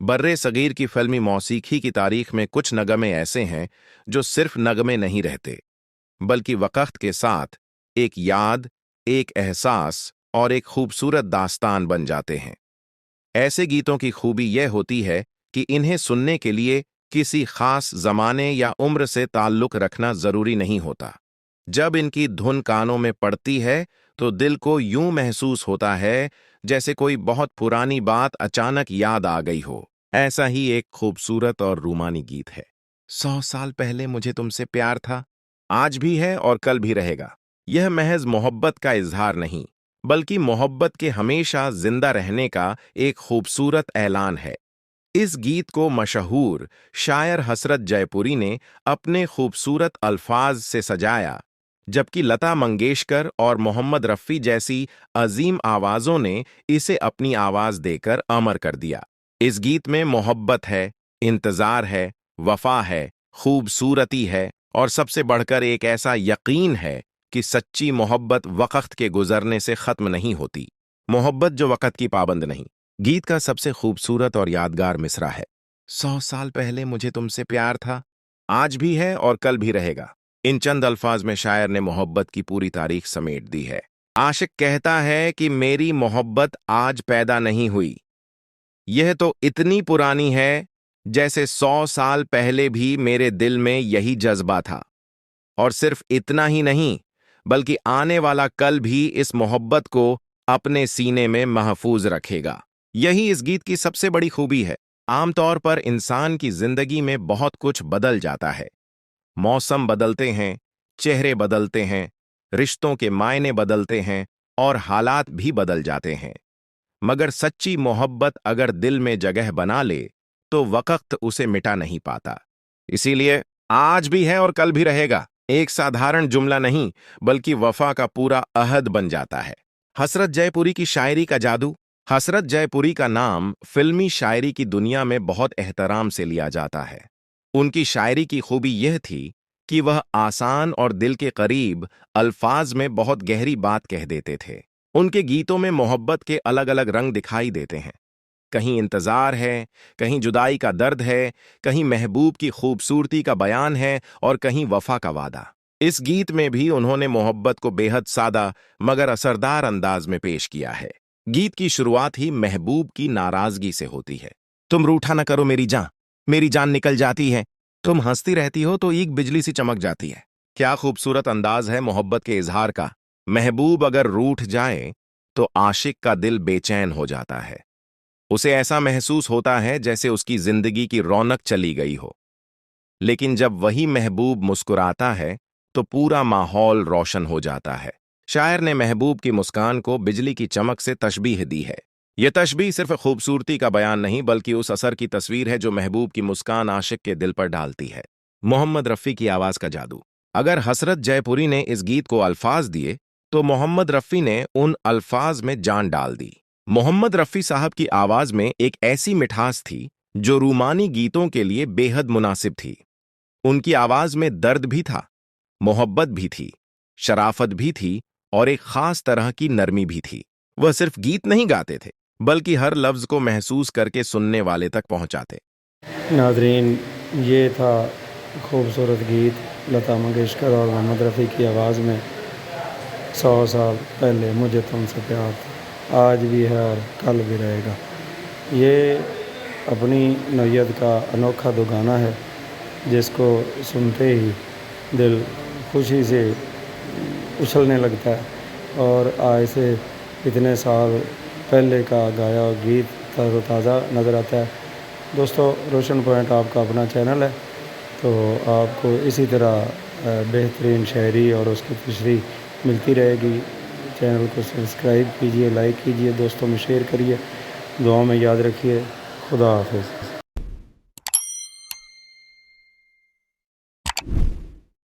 बर्रे सगीर की फिल्मी मौसीकी की तारीख में कुछ नगमे ऐसे हैं जो सिर्फ नगमे नहीं रहते, बल्कि वक़्त के साथ एक याद, एक एहसास और एक खूबसूरत दास्तान बन जाते हैं। ऐसे गीतों की खूबी यह होती है कि इन्हें सुनने के लिए किसी खास जमाने या उम्र से ताल्लुक रखना जरूरी नहीं होता। जब इनकी धुन कानों में पड़ती है तो दिल को यूं महसूस होता है जैसे कोई बहुत पुरानी बात अचानक याद आ गई हो। ऐसा ही एक खूबसूरत और रूमानी गीत है, 100 साल पहले मुझे तुमसे प्यार था, आज भी है और कल भी रहेगा। यह महज मोहब्बत का इजहार नहीं, बल्कि मोहब्बत के हमेशा जिंदा रहने का एक खूबसूरत ऐलान है। इस गीत को मशहूर शायर हसरत जयपुरी ने अपने खूबसूरत अल्फाज से सजाया, जबकि लता मंगेशकर और मोहम्मद रफ़ी जैसी अजीम आवाज़ों ने इसे अपनी आवाज़ देकर अमर कर दिया। इस गीत में मोहब्बत है, इंतज़ार है, वफ़ा है, खूबसूरती है और सबसे बढ़कर एक ऐसा यकीन है कि सच्ची मोहब्बत वक़्त के गुजरने से ख़त्म नहीं होती। मोहब्बत जो वक़्त की पाबंद नहीं। गीत का सबसे खूबसूरत और यादगार मिसरा है, 100 साल पहले मुझे तुमसे प्यार था, आज भी है और कल भी रहेगा। इन चंद अल्फाज में शायर ने मोहब्बत की पूरी तारीख समेट दी है। आशिक कहता है कि मेरी मोहब्बत आज पैदा नहीं हुई, यह तो इतनी पुरानी है जैसे 100 साल पहले भी मेरे दिल में यही जज्बा था। और सिर्फ इतना ही नहीं, बल्कि आने वाला कल भी इस मोहब्बत को अपने सीने में महफूज रखेगा। यही इस गीत की सबसे बड़ी खूबी है। आमतौर पर इंसान की जिंदगी में बहुत कुछ बदल जाता है, मौसम बदलते हैं, चेहरे बदलते हैं, रिश्तों के मायने बदलते हैं और हालात भी बदल जाते हैं। मगर सच्ची मोहब्बत अगर दिल में जगह बना ले तो वक़्त उसे मिटा नहीं पाता। इसीलिए आज भी है और कल भी रहेगा एक साधारण जुमला नहीं, बल्कि वफा का पूरा अहद बन जाता है। हसरत जयपुरी की शायरी का जादू। हसरत जयपुरी का नाम फिल्मी शायरी की दुनिया में बहुत एहतराम से लिया जाता है। उनकी शायरी की खूबी यह थी कि वह आसान और दिल के करीब अल्फाज में बहुत गहरी बात कह देते थे। उनके गीतों में मोहब्बत के अलग अलग रंग दिखाई देते हैं। कहीं इंतजार है, कहीं जुदाई का दर्द है, कहीं महबूब की खूबसूरती का बयान है और कहीं वफा का वादा। इस गीत में भी उन्होंने मोहब्बत को बेहद सादा मगर असरदार अंदाज में पेश किया है। गीत की शुरुआत ही महबूब की नाराजगी से होती है। तुम रूठा न करो मेरी जान निकल जाती है, तुम हंसती रहती हो तो एक बिजली सी चमक जाती है। क्या खूबसूरत अंदाज है मोहब्बत के इजहार का। महबूब अगर रूठ जाए तो आशिक का दिल बेचैन हो जाता है। उसे ऐसा महसूस होता है जैसे उसकी जिंदगी की रौनक चली गई हो। लेकिन जब वही महबूब मुस्कुराता है तो पूरा माहौल रोशन हो जाता है। शायर ने महबूब की मुस्कान को बिजली की चमक से तशबीह दी है। यह तशबीह सिर्फ खूबसूरती का बयान नहीं, बल्कि उस असर की तस्वीर है जो महबूब की मुस्कान आशिक के दिल पर डालती है। मोहम्मद रफ़ी की आवाज का जादू। अगर हसरत जयपुरी ने इस गीत को अल्फाज दिए तो मोहम्मद रफ़ी ने उन अल्फाज में जान डाल दी। मोहम्मद रफ़ी साहब की आवाज में एक ऐसी मिठास थी जो रूमानी गीतों के लिए बेहद मुनासिब थी। उनकी आवाज में दर्द भी था, मोहब्बत भी थी, शराफत भी थी और एक खास तरह की नरमी भी थी। वह सिर्फ गीत नहीं गाते थे, बल्कि हर लफ्ज को महसूस करके सुनने वाले तक पहुंचाते। नाज़रीन, ये था खूबसूरत गीत लता मंगेशकर और मोहम्मद रफ़ी की आवाज़ में 100 साल पहले मुझे तुमसे प्यार था, आज भी है और कल भी रहेगा। ये अपनी नौयत का अनोखा दुगाना है जिसको सुनते ही दिल खुशी से उछलने लगता है और आज से इतने साल पहले का गाया हुआ गीत तरोताज़ा नज़र आता है। दोस्तों, रोशन पॉइंट आपका अपना चैनल है, तो आपको इसी तरह बेहतरीन शायरी और उसकी तशरीह मिलती रहेगी। चैनल को सब्सक्राइब कीजिए, लाइक कीजिए, दोस्तों में शेयर करिए, दुआ में याद रखिए। खुदा हाफिज़।